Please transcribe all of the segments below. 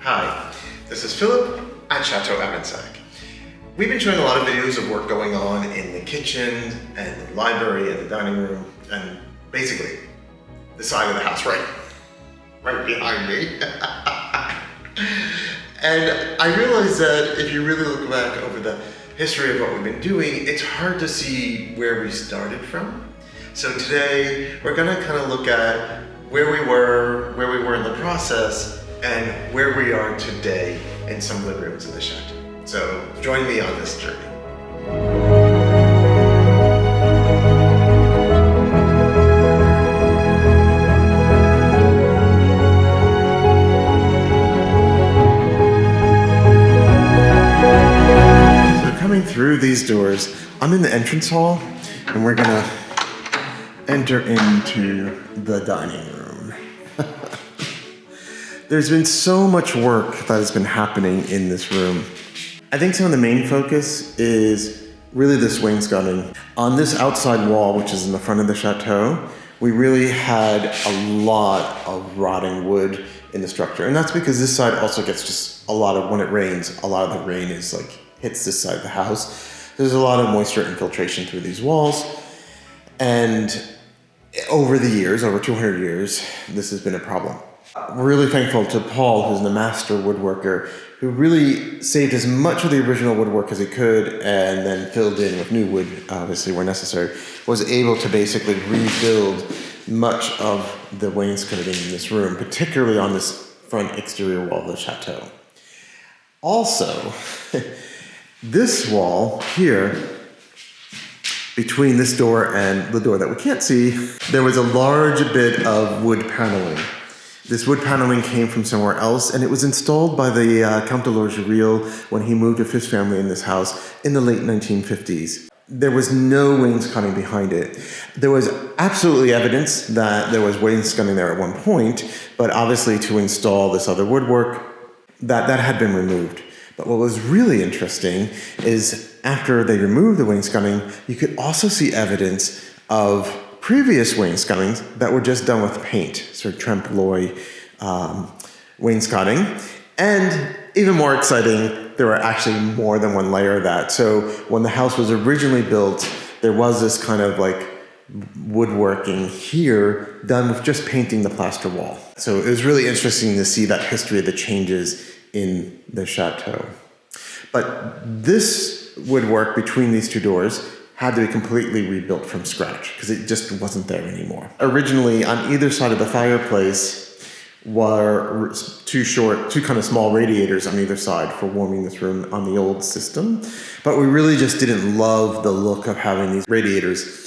Hi, this is Philip at Château Avensac. We've been showing a lot of videos of work going on in the kitchen and the library and the dining room and basically the side of the house right behind me. And I realized that if you really look back over the history of what we've been doing, it's hard to see where we started from. So today we're gonna kind of look at where we were in the process, and where we are today in some of the rooms in the chateau. So join me on this journey. So coming through these doors, I'm in the entrance hall, and we're gonna enter into the dining room. There's been so much work that has been happening in this room. I think some of the main focus is really this wainscoting. On this outside wall, which is in the front of the chateau, we really had a lot of rotting wood in the structure. And that's because this side also gets just a lot of, when it rains, a lot of the rain is like, hits this side of the house. There's a lot of moisture infiltration through these walls. And over the years, over 200 years, this has been a problem. We're really thankful to Paul, who's the master woodworker, who really saved as much of the original woodwork as he could and then filled in with new wood, obviously, where necessary, was able to basically rebuild much of the wainscoting in this room, particularly on this front exterior wall of the chateau. Also, this wall here, between this door and the door that we can't see, there was a large bit of wood paneling. This wood paneling came from somewhere else, and it was installed by the Count de Lorgeril when he moved with his family in this house in the late 1950s. There was no wainscoting behind it. There was absolutely evidence that there was wainscoting there at one point, but obviously to install this other woodwork, that had been removed. But what was really interesting is after they removed the wainscoting, you could also see evidence of previous wainscotings that were just done with paint, sort of trempe l'oeil wainscoting. And even more exciting, there were actually more than one layer of that. So when the house was originally built, there was this kind of like woodworking here done with just painting the plaster wall. So it was really interesting to see that history of the changes in the chateau. But this woodwork between these two doors had to be completely rebuilt from scratch because it just wasn't there anymore. Originally, on either side of the fireplace were two kind of small radiators on either side for warming this room on the old system. But we really just didn't love the look of having these radiators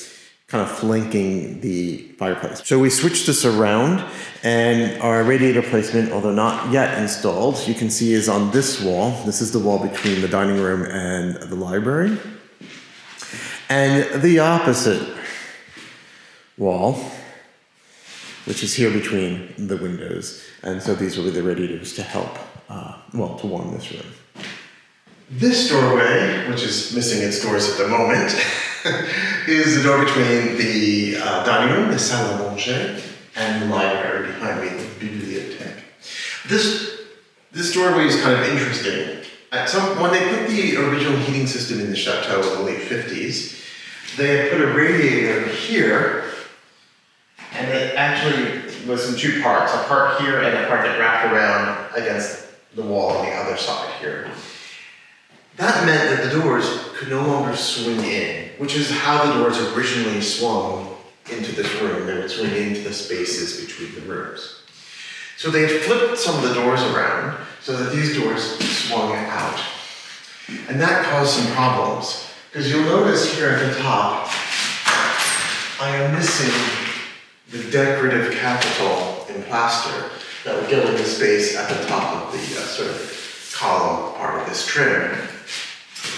kind of flanking the fireplace. So we switched this around, and our radiator placement, although not yet installed, you can see is on this wall. This is the wall between the dining room and the library. And the opposite wall, which is here between the windows. And so these will be the radiators to help, to warm this room. This doorway, which is missing its doors at the moment, is the door between the dining room, the salle à manger, and the library behind me, the bibliothèque. This doorway is kind of interesting. When they put the original heating system in the chateau in the late 50s, they had put a radiator here, and it actually was in two parts, a part here and a part that wrapped around against the wall on the other side here. That meant that the doors could no longer swing in, which is how the doors originally swung into this room. They would swing into the spaces between the rooms. So they had flipped some of the doors around so that these doors swung out. And that caused some problems. Because you'll notice here at the top, I am missing the decorative capital in plaster that would go in the space at the top of the sort of column part of this trim.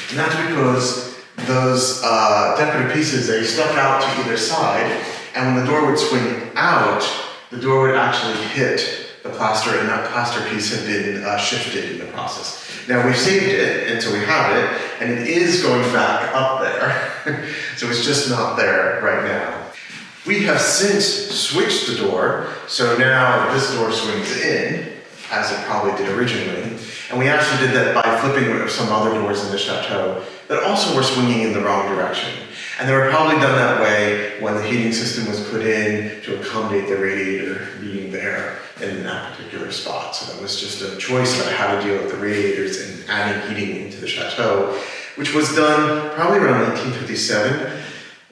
And that's because those decorative pieces, they stuck out to either side, and when the door would swing out, the door would actually hit the plaster, and that plaster piece had been shifted in the process. Now we've saved it, and so we have it, and it is going back up there. So it's just not there right now. We have since switched the door, so now this door swings in, as it probably did originally. And we actually did that by flipping some other doors in the chateau that also were swinging in the wrong direction. And they were probably done that way when the heating system was put in to accommodate the radiator being there in that particular spot. So that was just a choice about how to deal with the radiators and adding heating into the chateau, which was done probably around 1957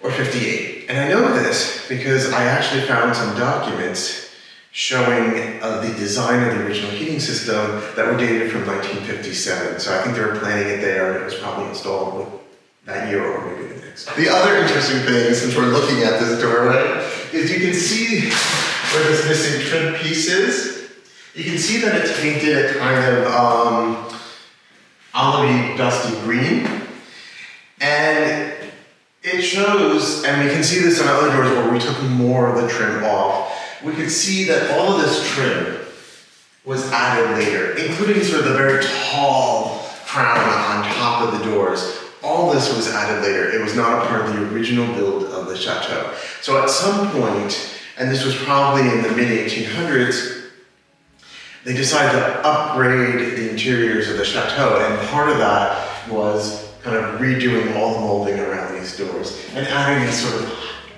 or 58. And I know this because I actually found some documents showing the design of the original heating system that were dated from 1957. So I think they were planning it there, and it was probably installed that year or maybe the next. The other interesting thing, since we're looking at this doorway, is you can see where this missing trim piece is. You can see that it's painted a kind of olivey, dusty green. And it shows, and we can see this on other doors where we took more of the trim off, we could see that all of this trim was added later, including sort of the very tall crown on top of the doors. All this was added later. It was not a part of the original build of the chateau. So at some point, and this was probably in the mid-1800s, they decided to upgrade the interiors of the chateau, and part of that was kind of redoing all the molding around these doors and adding these sort of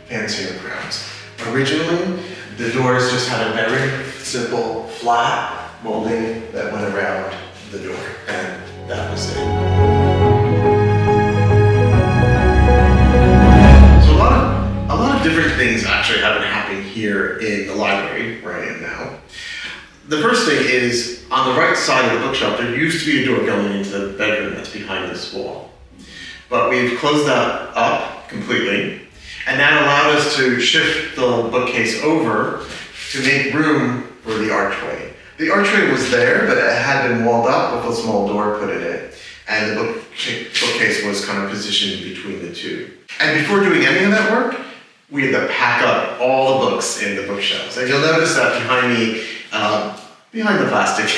fancier crowns. Originally, the doors just had a very simple, flat molding that went around the door, and that was it. So a lot of different things actually have been happening here in the library where I am now. The first thing is, on the right side of the bookshelf, there used to be a door going into the bedroom that's behind this wall. But we've closed that up completely, and that allowed us to shift the bookcase over to make room for the archway. The archway was there, but it had been walled up with a small door put in it, and the bookcase was kind of positioned between the two. And before doing any of that work, we had to pack up all the books in the bookshelves. And you'll notice that behind me, behind the plastic,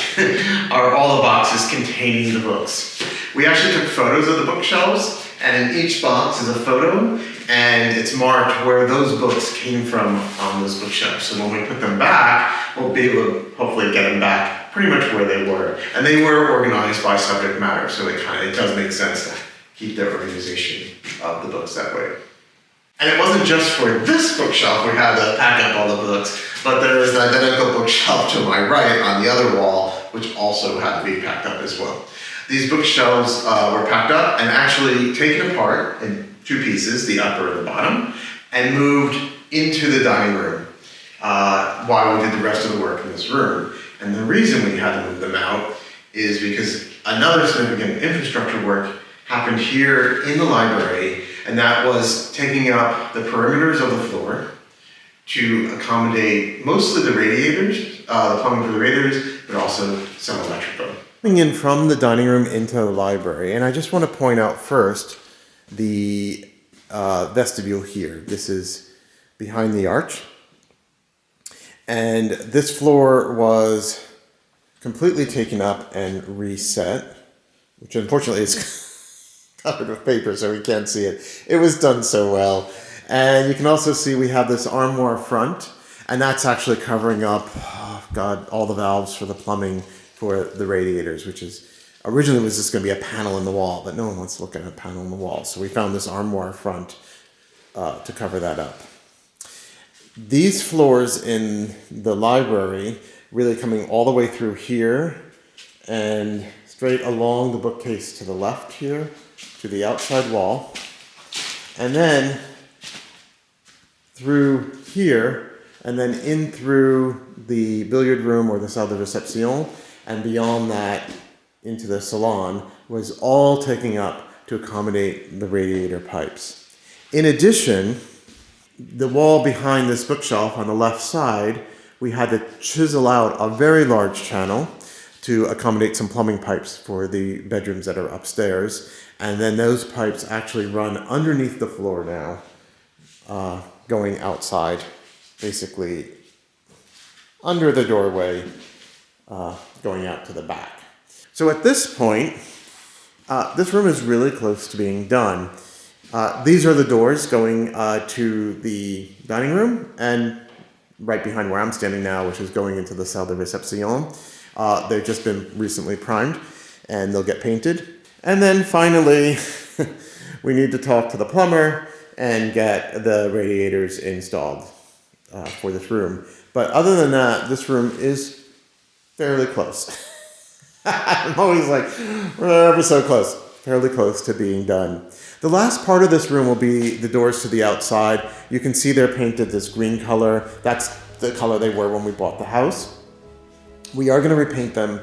are all the boxes containing the books. We actually took photos of the bookshelves, and in each box is a photo, and it's marked where those books came from on those bookshelves. So when we put them back, we'll be able to hopefully get them back pretty much where they were. And they were organized by subject matter, so it does make sense to keep the organization of the books that way. And it wasn't just for this bookshelf we had to pack up all the books, but there is an identical bookshelf to my right on the other wall, which also had to be packed up as well. These bookshelves were packed up and actually taken apart in two pieces, the upper and the bottom, and moved into the dining room while we did the rest of the work in this room. And the reason we had to move them out is because another significant infrastructure work happened here in the library, and that was taking up the perimeters of the floor to accommodate mostly the radiators, the plumbing for the radiators, but also some electrical. Coming in from the dining room into the library, and I just want to point out first the vestibule here. This is behind the arch, and this floor was completely taken up and reset, which unfortunately is covered with paper so we can't see it. It was done so well. And you can also see we have this armoire front, and that's actually covering up, all the valves for the plumbing for the radiators, which is originally was just going to be a panel in the wall, but no one wants to look at a panel in the wall. So we found this armoire front to cover that up. These floors in the library really coming all the way through here and straight along the bookcase to the left here to the outside wall, and then through here, and then in through the billiard room or the salle de réception, and beyond that into the salon, was all taken up to accommodate the radiator pipes. In addition, the wall behind this bookshelf on the left side, we had to chisel out a very large channel to accommodate some plumbing pipes for the bedrooms that are upstairs. And then those pipes actually run underneath the floor now, going outside, basically under the doorway, going out to the back. So at this point, this room is really close to being done. These are the doors going to the dining room, and right behind where I'm standing now, which is going into the salle de réception. They've just been recently primed and they'll get painted. And then finally, we need to talk to the plumber and get the radiators installed for this room. But other than that, this room is fairly close. I'm always like, we're ever so close, fairly close to being done. The last part of this room will be the doors to the outside. You can see they're painted this green color. That's the color they were when we bought the house. We are going to repaint them,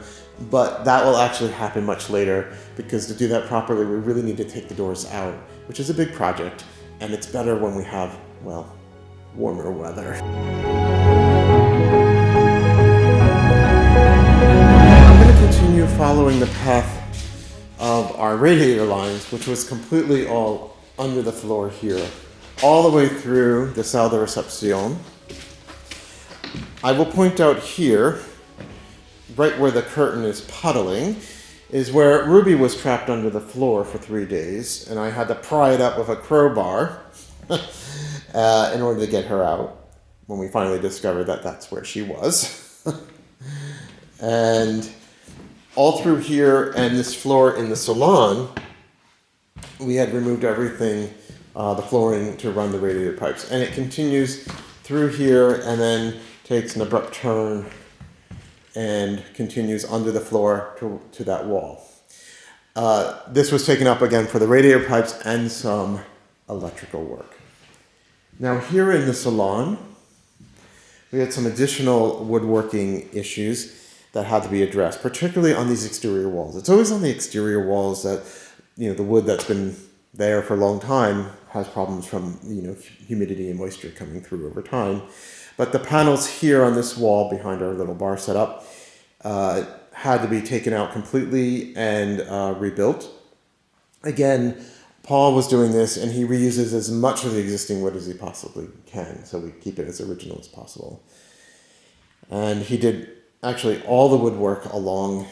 but that will actually happen much later because to do that properly, we really need to take the doors out, which is a big project, and it's better when we have, well, warmer weather. I'm going to continue following the path of our radiator lines, which was completely all under the floor here, all the way through the salle de réception. I will point out here, right where the curtain is puddling, is where Ruby was trapped under the floor for 3 days, and I had to pry it up with a crowbar in order to get her out when we finally discovered that that's where she was. And all through here and this floor in the salon, we had removed everything, the flooring, to run the radiator pipes. And it continues through here and then takes an abrupt turn and continues under the floor to that wall. This was taken up again for the radiator pipes and some electrical work. Now here in the salon, we had some additional woodworking issues that had to be addressed, particularly on these exterior walls. It's always on the exterior walls that, the wood that's been there for a long time has problems from, humidity and moisture coming through over time. But the panels here on this wall behind our little bar setup had to be taken out completely and rebuilt. Again, Paul was doing this and he reuses as much of the existing wood as he possibly can, so we keep it as original as possible. And he did actually all the woodwork along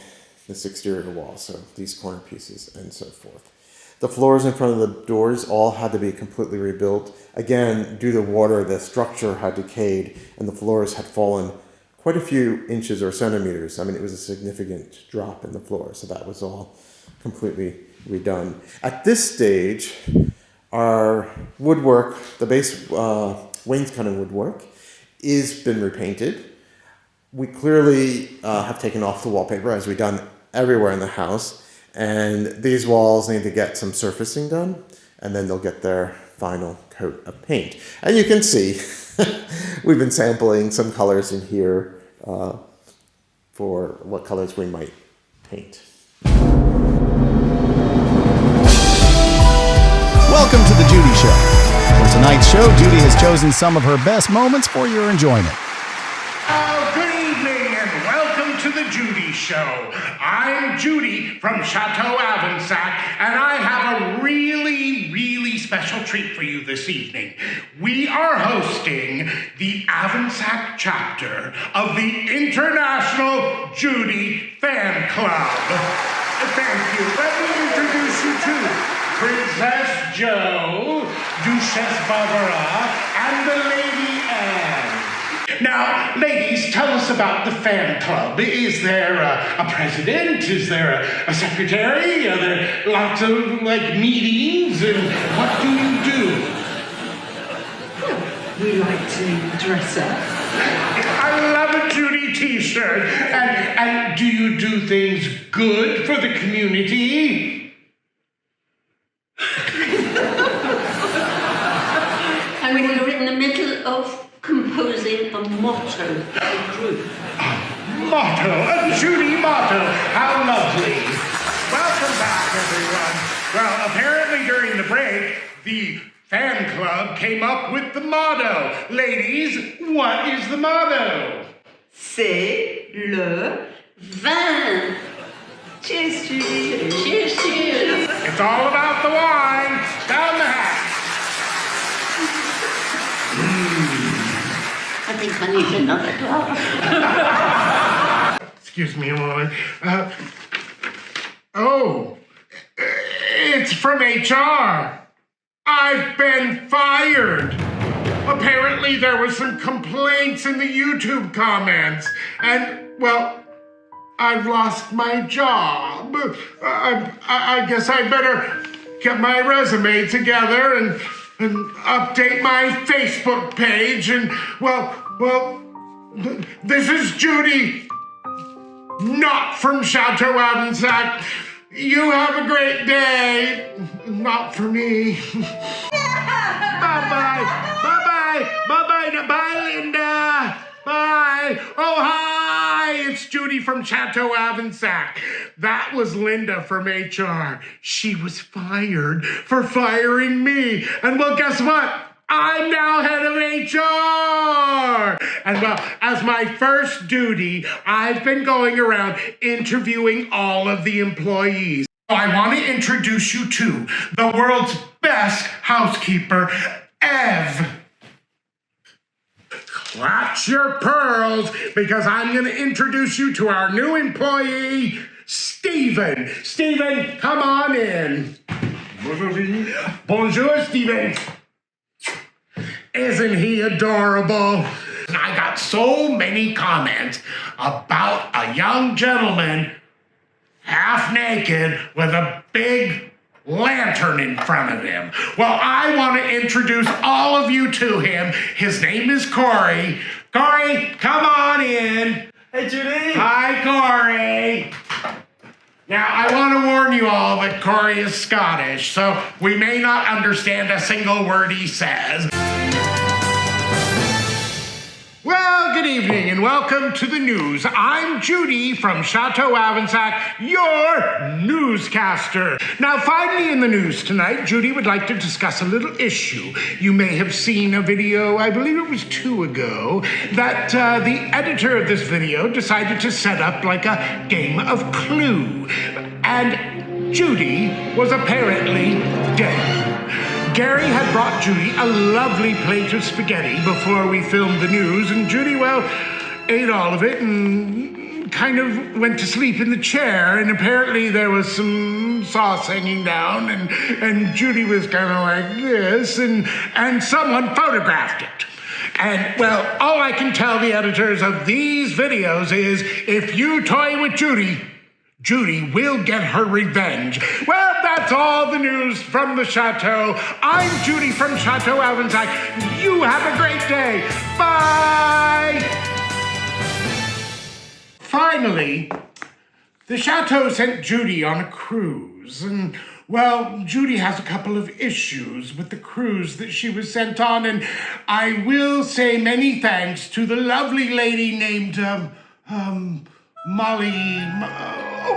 this exterior wall, so these corner pieces and so forth. The floors in front of the doors all had to be completely rebuilt. Again, due to water, the structure had decayed and the floors had fallen quite a few inches or centimeters. I mean, it was a significant drop in the floor, so that was all completely redone. At this stage, our woodwork, the base wainscoting woodwork, is been repainted. We clearly have taken off the wallpaper, as we've done everywhere in the house, and these walls need to get some surfacing done, and then they'll get their final coat of paint. And you can see, we've been sampling some colors in here for what colors we might paint. Welcome to the Judy Show. For tonight's show, Judy has chosen some of her best moments for your enjoyment. Good evening and welcome to the Judy Show. I'm Judy from Château Avensac, and I have a really, really special treat for you this evening. We are hosting the Avensac chapter of the International Judy Fan Club. Thank you. Let me introduce you to Princess Jo, Duchess Barbara, and the Lady Anne. Now, ladies, tell us about the fan club. Is there a president? Is there a secretary? Are there lots of, meetings? And what do you do? We like to dress up. I love a Judy t-shirt. And do you do things good for the community? And we're in the middle of composing a motto for the group. Motto, a Judy motto. How lovely. Welcome back, everyone. Well, apparently during the break, the fan club came up with the motto. Ladies, what is the motto? C'est le vin. Cheers, Judy. Cheers, cheers. It's all about the wine. Down the hatch. I think I need another glass. Excuse me a moment. It's from HR. I've been fired. Apparently there were some complaints in the YouTube comments. And, well, I've lost my job. I guess I better get my resume together and update my Facebook page. And, this is Judy, not from Château Avensac. You have a great day. Not for me. Bye-bye. Bye-bye. Bye-bye. Bye, Linda. Bye. Oh, hi. It's Judy from Château Avensac. That was Linda from HR. She was fired for firing me. And well, guess what? I'm now head of HR. And well, as my first duty, I've been going around interviewing all of the employees. I want to introduce you to the world's best housekeeper, Ev. Clutch your pearls, because I'm going to introduce you to our new employee, Stephen. Stephen, come on in. Bonjour, Stephen. Isn't he adorable? I got so many comments about a young gentleman half naked with a big lantern in front of him. Well, I want to introduce all of you to him. His name is Corey. Corey, come on in. Hey, Judy. Hi, Corey. Now, I want to warn you all that Corey is Scottish, so we may not understand a single word he says. Well, good evening and welcome to the news. I'm Judy from Château Avensac, your newscaster. Now, find me in the news tonight. Judy would like to discuss a little issue. You may have seen a video, I believe it was 2 ago, that the editor of this video decided to set up like a game of Clue. And Judy was apparently dead. Gary had brought Judy a lovely plate of spaghetti before we filmed the news, and Judy, well, ate all of it and kind of went to sleep in the chair, and apparently there was some sauce hanging down, and Judy was kind of like this, and someone photographed it. And, well, all I can tell the editors of these videos is, if you toy with Judy, Judy will get her revenge. Well, that's all the news from the chateau. I'm Judy from Château Avensac. You have a great day. Bye! Finally, the chateau sent Judy on a cruise. And, well, Judy has a couple of issues with the cruise that she was sent on. And I will say many thanks to the lovely lady named,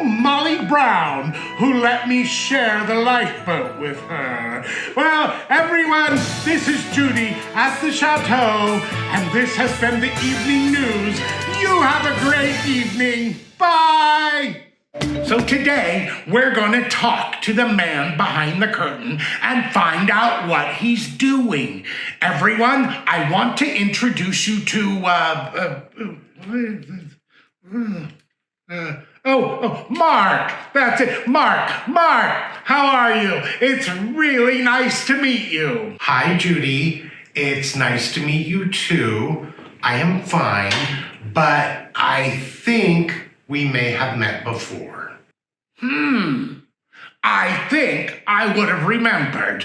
Molly Brown, who let me share the lifeboat with her. Well, everyone, this is Judy at the chateau, and this has been the evening news. You have a great evening. Bye! So today, we're going to talk to the man behind the curtain and find out what he's doing. Everyone, I want to introduce you to, Mark. That's it. Mark, how are you? It's really nice to meet you. Hi, Judy. It's nice to meet you too. I am fine, but I think we may have met before. I think I would have remembered.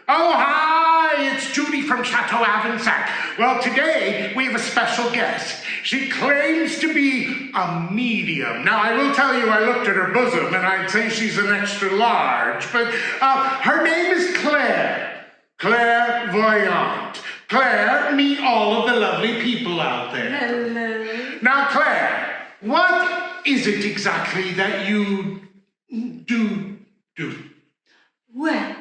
Oh, hi, it's Judy from Château Avensac. Well, today we have a special guest. She claims to be a medium. Now, I will tell you, I looked at her bosom and I'd say she's an extra large, but her name is Claire. Clairvoyante. Claire, meet all of the lovely people out there. Hello. Now, Claire, what is it exactly that you do? Well,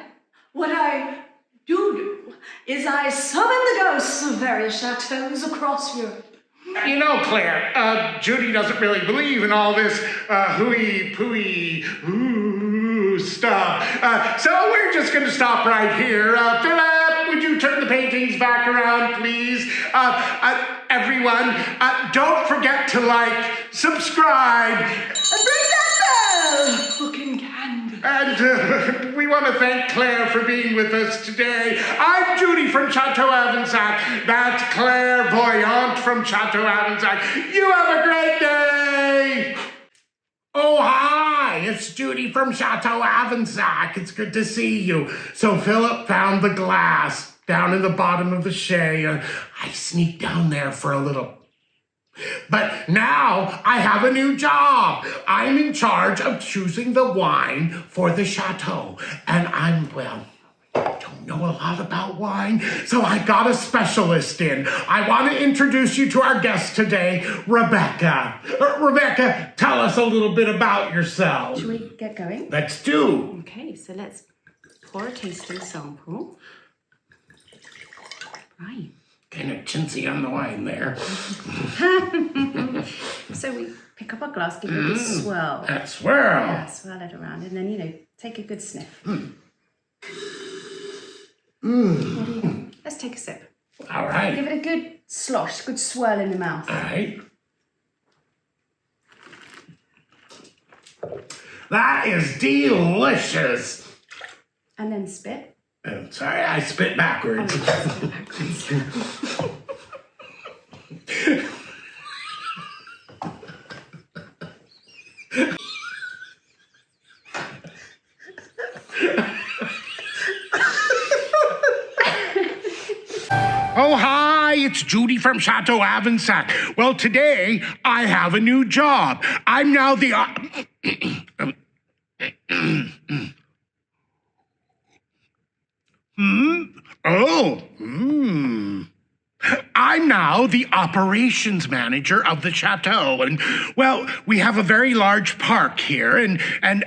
what I do is I summon the ghosts of various chateaux across Europe. You know, Claire, Judy doesn't really believe in all this hooey-pooey stuff. So we're just going to stop right here. Philip, would you turn the paintings back around, please? Everyone, don't forget to like, subscribe. And bring that bell! Fucking candle. And we want to thank Claire for being with us today. I'm Judy from Château Avensac. That's clairvoyante from Château Avensac. You have a great day. Oh, hi, it's Judy from Château Avensac. It's good to see you. So Philip found the glass down in the bottom of the shay. I sneaked down there for a little. But now I have a new job. I'm in charge of choosing the wine for the chateau. And I don't know a lot about wine, so I got a specialist in. I want to introduce you to our guest today, Rebecca. Rebecca, tell us a little bit about yourself. Should we get going? Let's do. Okay, so let's pour a tasting sample. Right. Kind of chintzy on the wine there. So we pick up our glass, give it a good swirl. That swirl. Yeah, swirl it around, and then, take a good sniff. What do you think? Let's take a sip. All right. Give it a good slosh, good swirl in the mouth. All right. That is delicious. And then spit. I'm sorry, I spit backwards. Spit backwards. Oh, hi, it's Judy from Château Avensac. Well, today I have a new job. I'm now the... I'm now the operations manager of the chateau. And, well, we have a very large park here and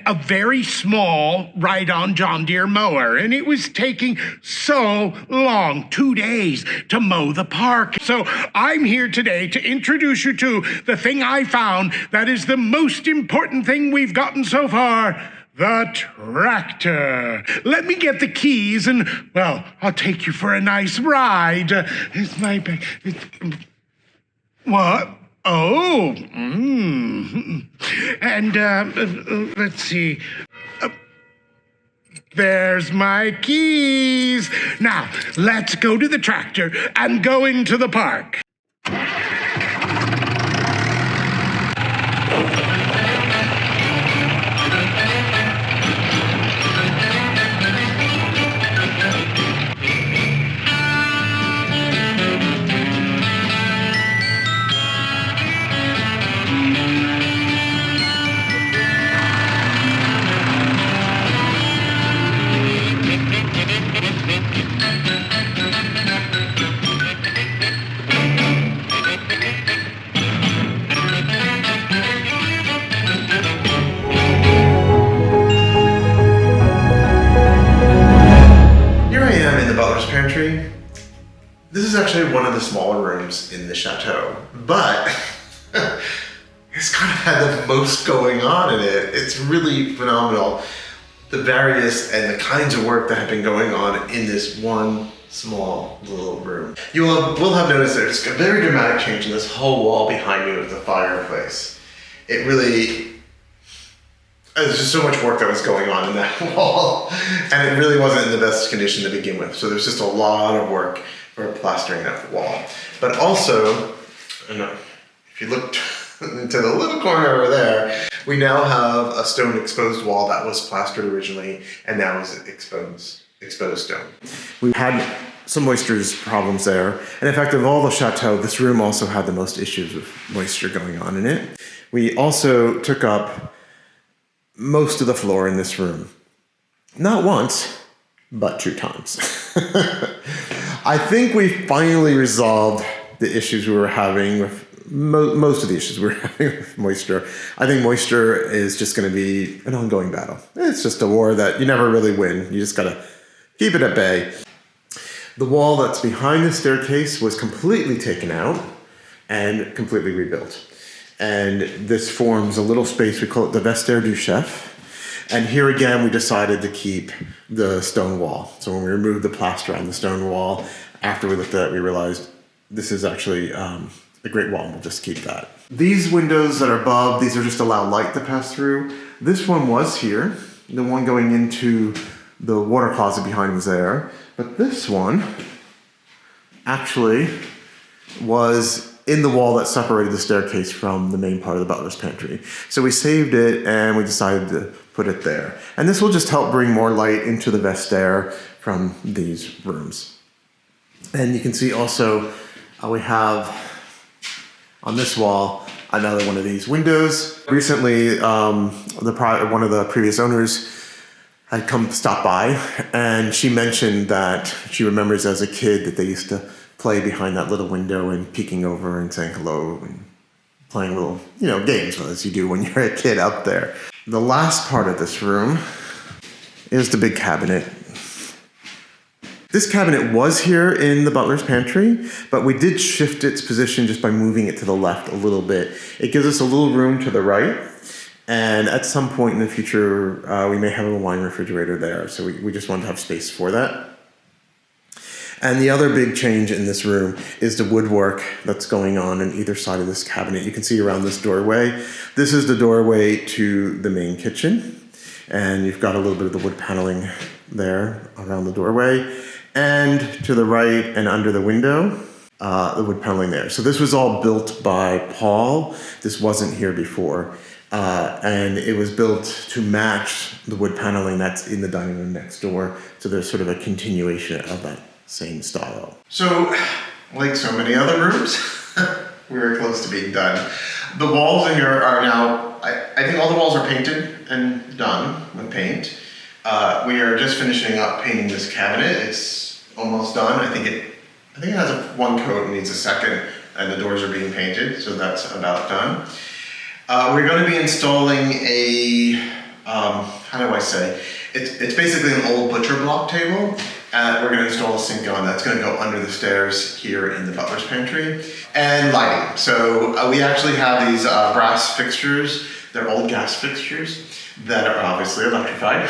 a very small ride-on John Deere mower. And it was taking so long, 2 days, to mow the park. So I'm here today to introduce you to the thing I found that is the most important thing we've gotten so far. The tractor. Let me get the keys and, well, I'll take you for a nice ride. It's my bag. What? Oh. And, let's see. There's my keys. Now, let's go to the tractor. I'm going to the park. Pantry. This is actually one of the smaller rooms in the chateau, but it's kind of had the most going on in it. It's really phenomenal, the various and the kinds of work that have been going on in this one small little room. You will have noticed there's a very dramatic change in this whole wall behind me with the fireplace. There's just so much work that was going on in that wall, and it really wasn't in the best condition to begin with. So there's just a lot of work for plastering that wall. But also, if you look into the little corner over there, we now have a stone exposed wall that was plastered originally, and now is exposed stone. We had some moisture problems there, and in fact, of all the chateau, this room also had the most issues with moisture going on in it. We also took up most of the floor in this room. Not once, but 2 times. I think we finally resolved the issues we were having with most of the issues we were having with moisture. I think moisture is just going to be an ongoing battle. It's just a war that you never really win. You just got to keep it at bay. The wall that's behind the staircase was completely taken out and completely rebuilt. And this forms a little space, we call it the vestiaire du chef. And here again, we decided to keep the stone wall. So when we removed the plaster on the stone wall, after we looked at it, we realized this is actually a great wall, and we'll just keep that. These windows that are above, these are just allow light to pass through. This one was here, The one going into the water closet behind was there. But this one actually was in the wall that separated the staircase from the main part of the butler's pantry. So we saved it and we decided to put it there. And this will just help bring more light into the vestiaire from these rooms. And you can see also we have on this wall another one of these windows. Recently, one of the previous owners had come stop by, and she mentioned that she remembers as a kid that they used to play behind that little window and peeking over and saying hello and playing little, games as you do when you're a kid up there. The last part of this room is the big cabinet. This cabinet was here in the butler's pantry, but we did shift its position just by moving it to the left a little bit. It gives us a little room to the right, and at some point in the future, we may have a wine refrigerator there, so we just wanted to have space for that. And the other big change in this room is the woodwork that's going on either side of this cabinet. You can see around this doorway. This is the doorway to the main kitchen, and you've got a little bit of the wood paneling there around the doorway. And to the right and under the window, the wood paneling there. So this was all built by Paul. This wasn't here before. And it was built to match the wood paneling that's in the dining room next door. So there's sort of a continuation of that same style. So, like so many other rooms, we were close to being done. The walls in here are now, I think all the walls are painted and done with paint. We are just finishing up painting this cabinet. It's almost done. I think it has one coat and needs a second, and the doors are being painted, so that's about done. We're going to be installing how do I say? It's basically an old butcher block table. We're going to install a sink on that's going to go under the stairs here in the butler's pantry. And lighting. So we actually have these brass fixtures. They're old gas fixtures that are obviously electrified.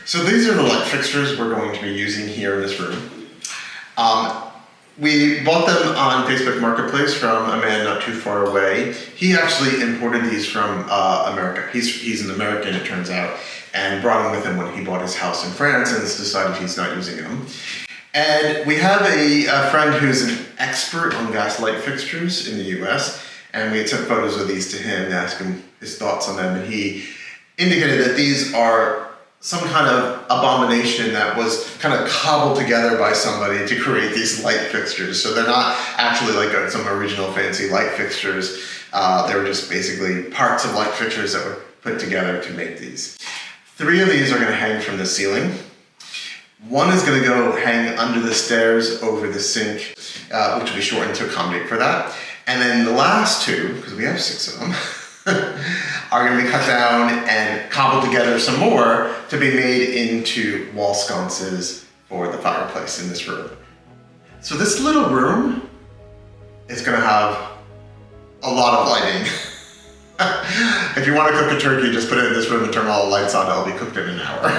So these are the light fixtures we're going to be using here in this room. We bought them on Facebook Marketplace from a man not too far away. He actually imported these from America. He's an American, it turns out, and brought them with him when he bought his house in France and has decided he's not using them. And we have a friend who's an expert on gas light fixtures in the US, and we took photos of these to him and asked him his thoughts on them, and he indicated that these are some kind of abomination that was kind of cobbled together by somebody to create these light fixtures. So they're not actually like some original fancy light fixtures. They were just basically parts of light fixtures that were put together to make these. 3 of these are going to hang from the ceiling. 1 is going to go hang under the stairs over the sink, which will be shortened to accommodate for that. And then the last 2, because we have 6 of them, are going to be cut down and cobbled together some more to be made into wall sconces for the fireplace in this room. So this little room is going to have a lot of lighting. If you want to cook a turkey, just put it in this room and turn all the lights on. It'll be cooked in an hour.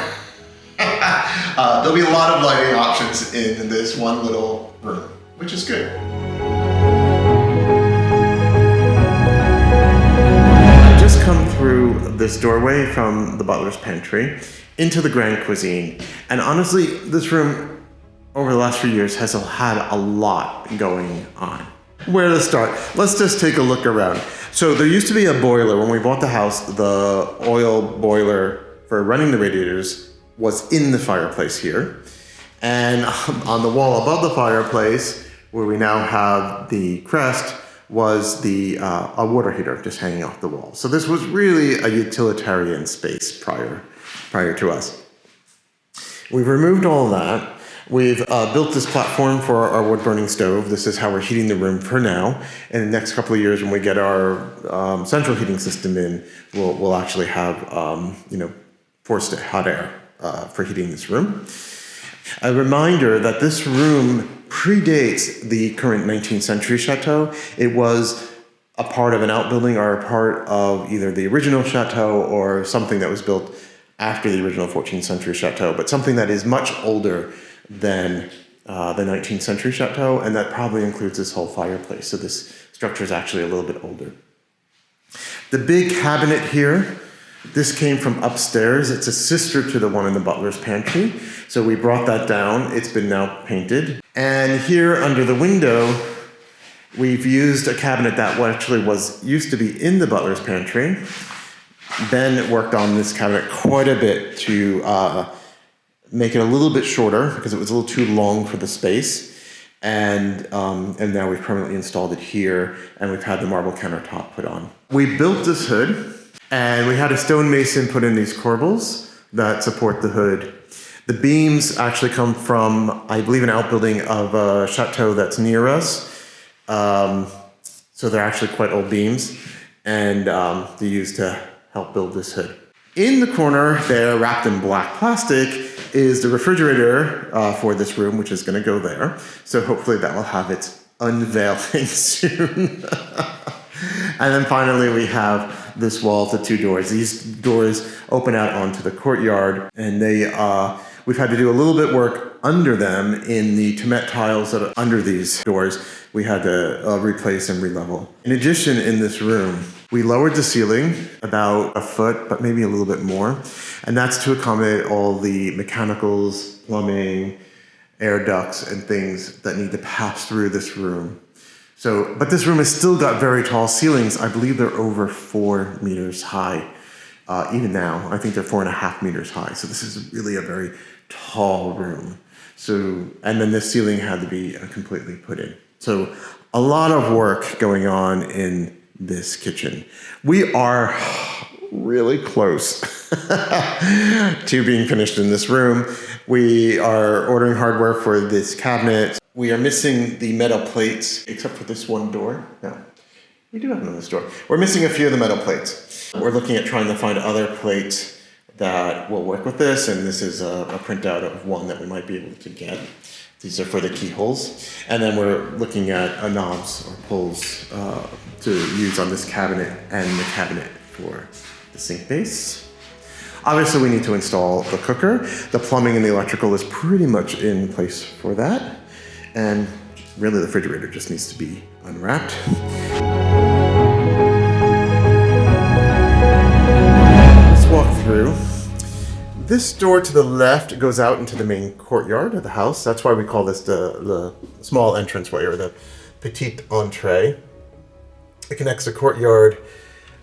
There'll be a lot of lighting options in this one little room, which is good. Come through this doorway from the butler's pantry into the grand cuisine, and honestly this room over the last few years has had a lot going on. Where to start? Let's just take a look around. So there used to be a boiler when we bought the house. The oil boiler for running the radiators was in the fireplace here, and on the wall above the fireplace where we now have the crest was a water heater just hanging off the wall. So this was really a utilitarian space prior to us. We've removed all of that. We've built this platform for our wood-burning stove. This is how we're heating the room for now. In the next couple of years, when we get our central heating system in, we'll actually have forced hot air for heating this room. A reminder that this room predates the current 19th century chateau. It was a part of an outbuilding or a part of either the original chateau or something that was built after the original 14th century chateau, but something that is much older than the 19th century chateau, and that probably includes this whole fireplace. So this structure is actually a little bit older. The big cabinet here This came from upstairs. It's a sister to the one in the butler's pantry. So we brought that down. It's been now painted. And here under the window, we've used a cabinet that actually used to be in the butler's pantry. Ben worked on this cabinet quite a bit to make it a little bit shorter because it was a little too long for the space. And now we've permanently installed it here, and we've had the marble countertop put on. We built this hood, and we had a stonemason put in these corbels that support the hood. The beams actually come from, I believe, an outbuilding of a chateau that's near us. So they're actually quite old beams, and they're used to help build this hood. In the corner there, wrapped in black plastic, is the refrigerator for this room, which is going to go there. So hopefully that will have its unveiling soon. And then finally we have this wall to two doors. These doors open out onto the courtyard, and we've had to do a little bit work under them in the Temet tiles that are under these doors. We had to replace and re-level. In addition, in this room, we lowered the ceiling about a foot, but maybe a little bit more. And that's to accommodate all the mechanicals, plumbing, air ducts, and things that need to pass through this room. But this room has still got very tall ceilings. I believe they're over 4 meters high. Even now, I think they're 4.5 meters high. So this is really a very tall room. And then this ceiling had to be completely put in. So a lot of work going on in this kitchen. We are really close to being finished in this room. We are ordering hardware for this cabinet. We are missing the metal plates, except for this one door. No, we do have another door. We're missing a few of the metal plates. We're looking at trying to find other plates that will work with this, and this is a printout of one that we might be able to get. These are for the keyholes. And then we're looking at knobs or pulls to use on this cabinet and the cabinet for the sink base. Obviously, we need to install the cooker. The plumbing and the electrical is pretty much in place for that. And really, the refrigerator just needs to be unwrapped. Let's walk through. This door to the left goes out into the main courtyard of the house. That's why we call this the small entranceway, or the petite entrée. It connects the courtyard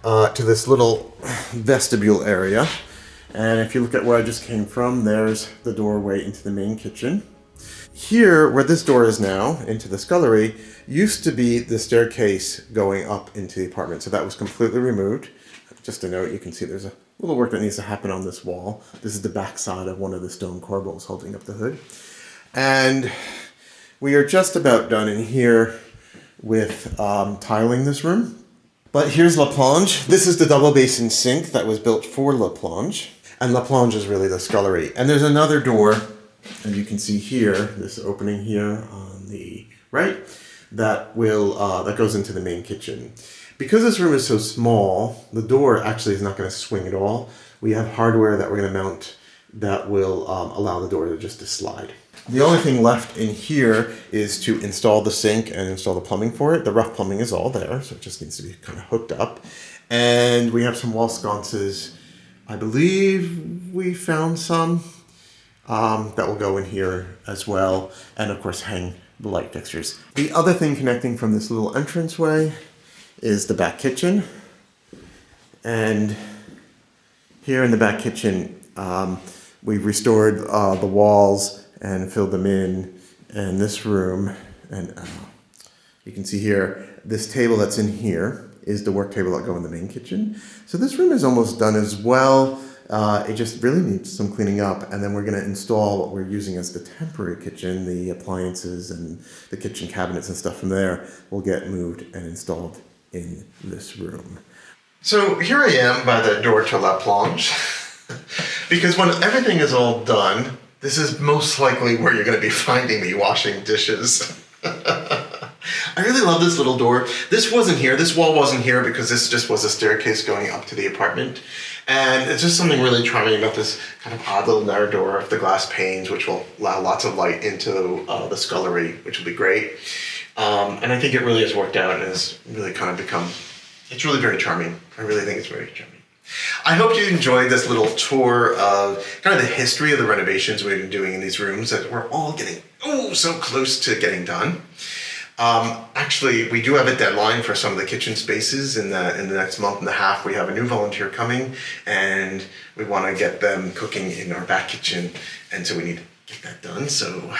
to this little vestibule area. And if you look at where I just came from, there's the doorway into the main kitchen. Here, where this door is now, into the scullery, used to be the staircase going up into the apartment. So that was completely removed. Just a note, you can see there's a little work that needs to happen on this wall. This is the back side of one of the stone corbels holding up the hood. And we are just about done in here with tiling this room. But here's La Plonge. This is the double basin sink that was built for La Plonge. And La Plonge is really the scullery. And there's another door, as you can see here, this opening here on the right, that goes into the main kitchen. Because this room is so small, the door actually is not going to swing at all. We have hardware that we're going to mount that will allow the door to just slide. The only thing left in here is to install the sink and install the plumbing for it. The rough plumbing is all there, so it just needs to be kind of hooked up. And we have some wall sconces. I believe we found some that will go in here as well. And of course, hang the light fixtures. The other thing connecting from this little entranceway is the back kitchen. And here in the back kitchen, we've restored the walls and filled them in. And this room, and you can see here, this table that's in here is the work table that go in the main kitchen. So this room is almost done as well. It just really needs some cleaning up, and then we're going to install what we're using as the temporary kitchen. The appliances and the kitchen cabinets and stuff from there will get moved and installed in this room. So here I am by the door to La Plonge, because when everything is all done, this is most likely where you're going to be finding me washing dishes. I really love this little door. This wasn't here, this wall wasn't here because this just was a staircase going up to the apartment. And it's just something really charming about this kind of odd little narrow door with the glass panes, which will allow lots of light into the scullery, which will be great. And I think it really has worked out and has really kind of become, it's really very charming. I really think it's very charming. I hope you enjoyed this little tour of kind of the history of the renovations we've been doing in these rooms that we're all getting so close to getting done. Actually, we do have a deadline for some of the kitchen spaces in the next month and a half. We have a new volunteer coming and we want to get them cooking in our back kitchen. And so we need to get that done. So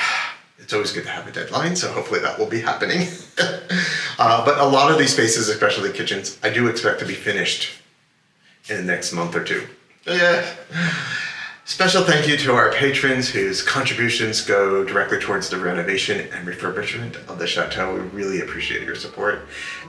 it's always good to have a deadline. So hopefully that will be happening. But a lot of these spaces, especially kitchens, I do expect to be finished in the next month or two. Special thank you to our patrons whose contributions go directly towards the renovation and refurbishment of the chateau. We really appreciate your support.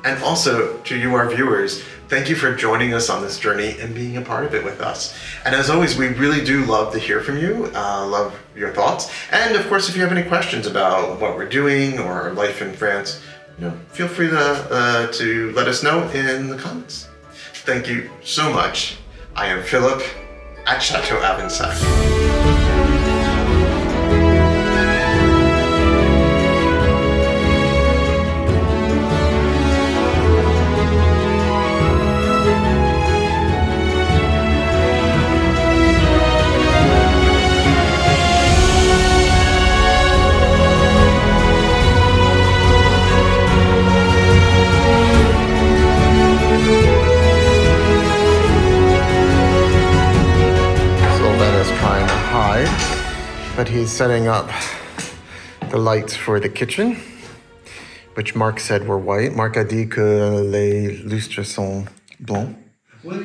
And also to you, our viewers, thank you for joining us on this journey and being a part of it with us. And as always, we really do love to hear from you, love your thoughts. And of course, if you have any questions about what we're doing or our life in France, feel free to let us know in the comments. Thank you so much. I am Philip at Château Avensac. But he's setting up the lights for the kitchen, which Marc said were white. Marc a dit que les lustres sont blancs. Ouais.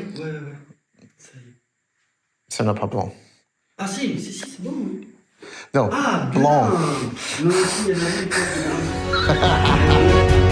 Ça n'a pas blanc. Ah si, c'est bon. Oui. Non, Ah, blanc. Non, si, il y en a une.